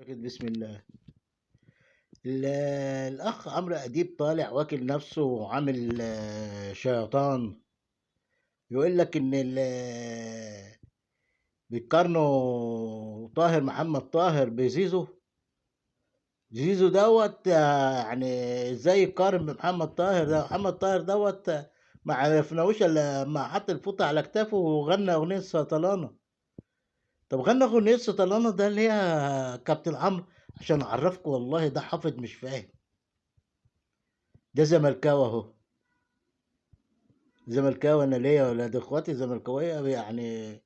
أكيد بسم الله. ال- الأخ عمرو أديب طالع واكل نفسه وعامل شيطان. يقول لك إن بيقارنوا طاهر محمد طاهر بزيزو. زيزو دوت يعني ازاي يقارن بمحمد طاهر ده؟ محمد طاهر دوت ما عرفناهوش الا لما حط الفوطة على كتافه وغنى أغنية سطلانة. طب غنى أغنية سطلانة ده اللي هي كابتن عمرو، عشان أعرفكم والله ده حافظ مش فاهم. ده زملكاوي اهو، زملكاوي. انا ليا ولاد اخواتي زملكاويه يعني،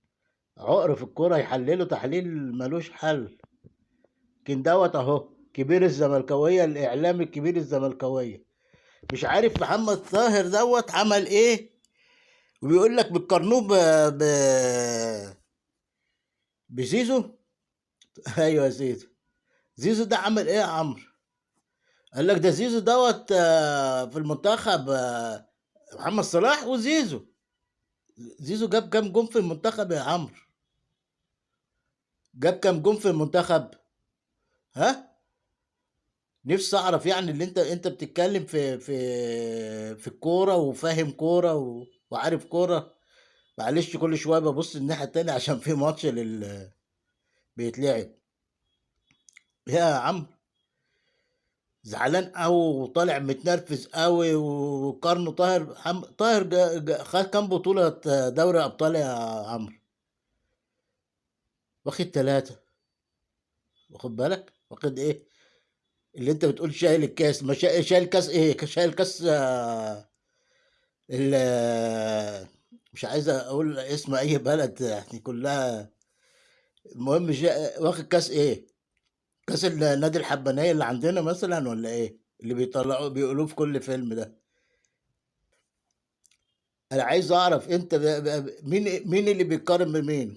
عقر في الكوره يحللوا تحليل ملوش حل. لكن دوت اهو كبير الزملكاويه، الاعلامي الكبير الزملكاويه، مش عارف محمد طاهر دوت عمل ايه. وبيقول لك بتقارنوه ب... بزيزو. ايوه زيزو. زيزو ده عمل ايه يا عمرو؟ قال لك ده زيزو دوت في المنتخب محمد صلاح وزيزو. زيزو جاب كام جون في المنتخب يا عمرو؟ جاب كام جون في المنتخب؟ ها؟ نفسي اعرف يعني اللي انت بتتكلم في الكوره وفاهم كوره وعارف كوره. معلش كل شويه ببص الناحيه التانية عشان في ماتش بيتلعب. يا عم زعلان قوي وطالع متنرفز قوي، وقارنه طاهر طاهر خد كام بطوله دوري ابطال يا عمرو؟ واخد ثلاثه. واخد بالك واخد ايه؟ اللي انت بتقول شايل الكاس، ما شايل كاس ايه؟ شايل كاس مش عايز اقول اسم اي بلد يعني كلها. المهم واخد كاس ايه؟ كاس النادي الحبانية اللي عندنا مثلا ولا ايه اللي بيطلعوا بيقولوه في كل فيلم ده؟ انا عايز اعرف انت مين اللي بيقارن بمين؟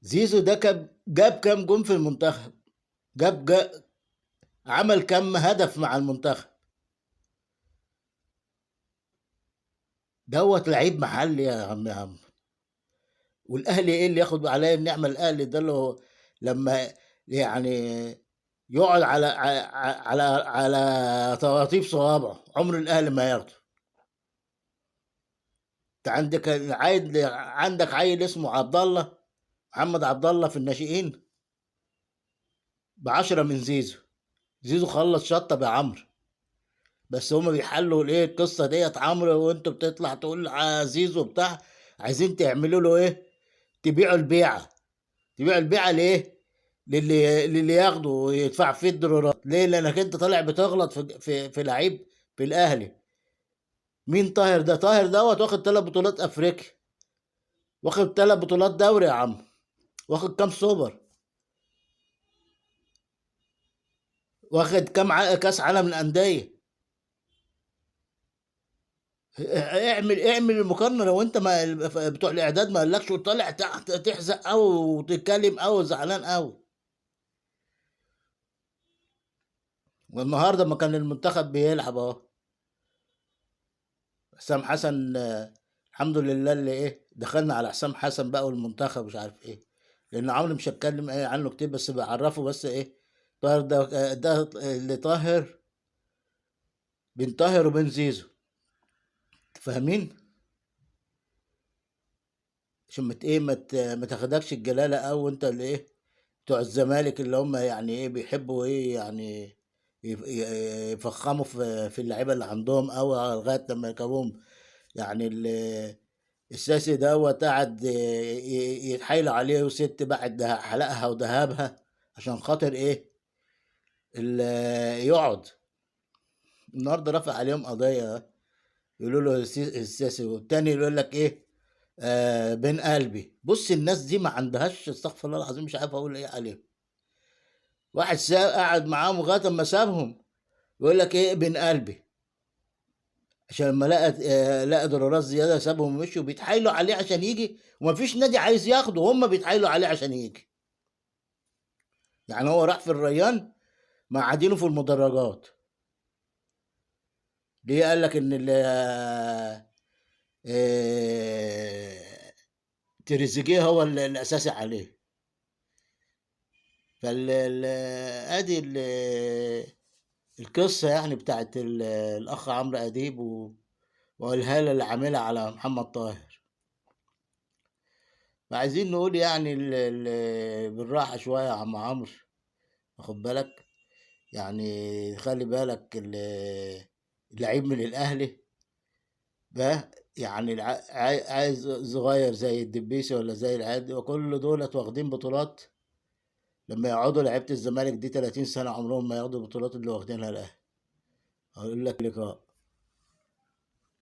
زيزو ده جاب كام جون في المنتخب؟ جاب عمل كام هدف مع المنتخب؟ دوت لعيب محلي يا عم. والاهلي ايه اللي ياخد عليه النعمه؟ الاهلي ده اللي هو لما يعني يقعد على طراطيف صوابعه عمر الاهلي ما ياخده. انت عندك عيل اسمه عبد الله، محمد عبد الله في الناشئين ب10 من زيزو. زيزو خلص شطب يا عمرو. بس هما بيحلوا الايه القصه ديت عمرو، وانتوا بتطلع تقول زيزو بتاع. عايزين تعملوا له ايه؟ تبيعوا البيعه. تبيع البيعة ليه؟ للي ياخده ويدفع فيه الدولارات ليه؟ لانك انت طالع بتغلط في لعيب في الاهلي. مين طاهر ده؟ طاهر دوت واخد 3 بطولات افريقيا، واخد 3 بطولات دوري يا عم، واخد كام سوبر، واخد كام كاس عالم الانديه. اعمل المقارنه. لو انت ما بتوع الاعداد ما قالكش وطالع تحت تحزق قوي وتتكلم قوي زعلان قوي. والنهارده ما كان المنتخب بيلعب اهو، حسام حسن الحمد لله اللي ايه دخلنا على حسام حسن بقى والمنتخب مش عارف ايه. لان عمرو مش هتكلم ايه عنه كتير، بس بعرفه بس ايه. طاهر ده اللي طاهر بين طاهر وبين زيزو، فاهمين؟ عشان ما تاخدكش الجلاله، او انت اللي ايه بتوع الزمالك اللي هم يعني ايه بيحبوا ايه يعني يفخموا في اللعيبه اللي عندهم، او لغايه لما يركبوهم. يعني الساسي دوت قعد يتحايلوا عليه وست بعد حلقها وذهبها عشان خاطر ايه؟ يقعد. النهارده رفع عليهم قضيه، يقولوا له الساسي، والتاني يقول لك ايه؟ بين قلبي. بص الناس دي ما عندهاش استغفر الله العظيم، مش عارف اقول ايه عليهم. واحد قعد معاهم لغايه اما سابهم، يقول لك ايه بين قلبي، عشان لما لقى دولارات زياده سابهم ومشوا. بيتحايلوا عليه عشان يجي، ومفيش نادي عايز ياخده، هم بيتحايلوا عليه عشان يجي. يعني هو راح في الريان مقعدينه في المدرجات. ليه؟ قال لك ان تريزيجيه هو الاساسي عليه. ادي القصة يعني بتاعت الأخ عمرو أديب والهالة اللي عاملها على محمد طاهر. فعايزين نقول يعني بالراحة شوية يا عم عمرو، واخد بالك؟ يعني خلي بالك اللعيب من الأهلي ده، يعني عايز صغير زي الدبيسي ولا زي العادي، وكل دولت واخدين بطولات. لما يقعدوا لعيبة الزمالك دي 30 سنة عمرهم ما ياخدوا البطولات اللي واخدينها الأهلي. هقول لك لقاء.